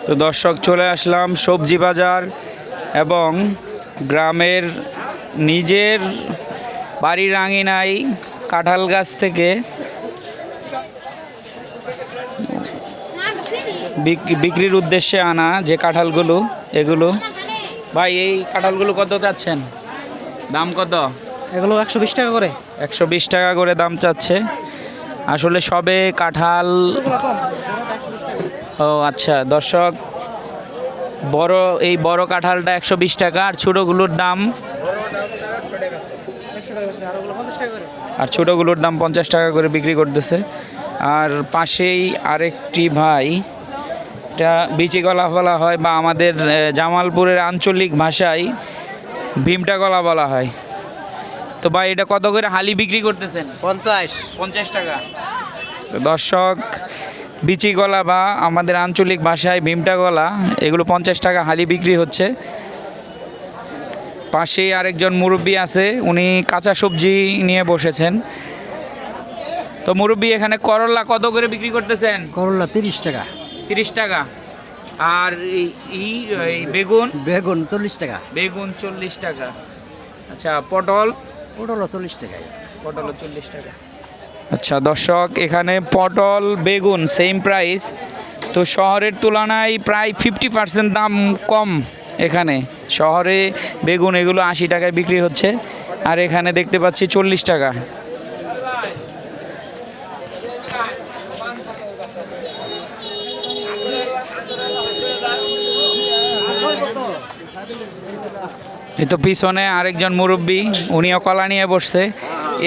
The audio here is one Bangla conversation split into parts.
তো দর্শক, চলে আসলাম সবজি বাজার এবং গ্রামের নিজের বাড়ির আঙিনায় কাঁঠাল গাছ থেকে বিক্রির উদ্দেশ্যে আনা যে কাঁঠালগুলো, এগুলো ভাই, এই কাঁঠালগুলো কত চাচ্ছেন? দাম কত? এগুলো 120 টাকা করে। 120 টাকা করে দাম চাচ্ছে। আসলে সবে কাঁঠাল। ও আচ্ছা দর্শক, এই বড় কাঁঠালটা 120 টাকা, আর ছোটোগুলোর দাম 50 টাকা করে বিক্রি করতেছে। আর পাশেই আরেকটি ভাই, এটা বিচি কলা বলা হয়, বা আমাদের জামালপুরের আঞ্চলিক ভাষায় ভীমটা কলা বলা হয়। তো ভাই, এটা কত করে হালি বিক্রি করতেছেন? 50 টাকা। তো দর্শক, বিচি কলা বা আমাদের আঞ্চলিক ভাষায় ভীমটা কলা, এগুলো 50 টাকা হালি বিক্রি হচ্ছে। পাশেই আরেকজন মুরব্বি আছে, উনি কাঁচা সবজি নিয়ে বসেছেন। তো মুরব্বি, এখানে করলা কত করে বিক্রি করতেছেন? করলা 30 টাকা। 30 টাকা। আর এই বেগুন? বেগুন 40 টাকা। বেগুন 40 টাকা। আচ্ছা, পটল? পটল 40 টাকা। পটল 40 টাকা। আচ্ছা দর্শক, এখানে পটল বেগুন সেম প্রাইস। তো শহরের তুলনায় প্রায় 50% দাম কম। এখানে শহরে বেগুন এগুলো 80 টাকায় বিক্রি হচ্ছে, আর এখানে দেখতে পাচ্ছি 40 টাকা। এই তো পিছনে আরেকজন মুরব্বী, উনিও কলা নিয়ে বসছে।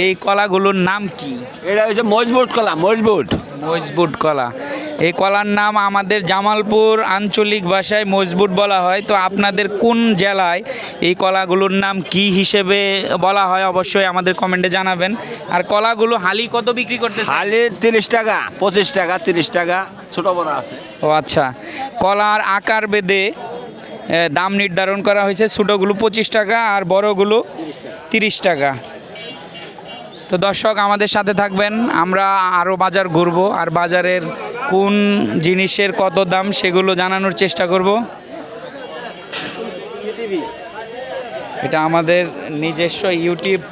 এই কলাগুলোর নাম কি? এটা হচ্ছে মজবুত কলা। মজবুত কলা। এই কলার নাম আমাদের জামালপুর আঞ্চলিক ভাষায় মজবুত বলা হয়। তো আপনাদের কোন জেলায় এই কলাগুলোর নাম কি হিসেবে বলা হয় অবশ্যই আমাদের কমেন্টে জানাবেন। আর কলাগুলো হালি কত বিক্রি করতে? হালি 30 টাকা, 25 টাকা, 30 টাকা, ছোট বড় আছে। ও আচ্ছা, কলার আকার বেদে দাম নির্ধারণ করা হয়েছে। ছোটোগুলো 25 টাকা আর বড়গুলো 30 টাকা। তো দর্শক, আমাদের সাথে থাকবেন, আমরা আরও বাজার ঘুরবো, আর বাজারের কোন জিনিসের কত দাম সেগুলো জানানোর চেষ্টা করব। এটা আমাদের নিজস্ব ইউটিউব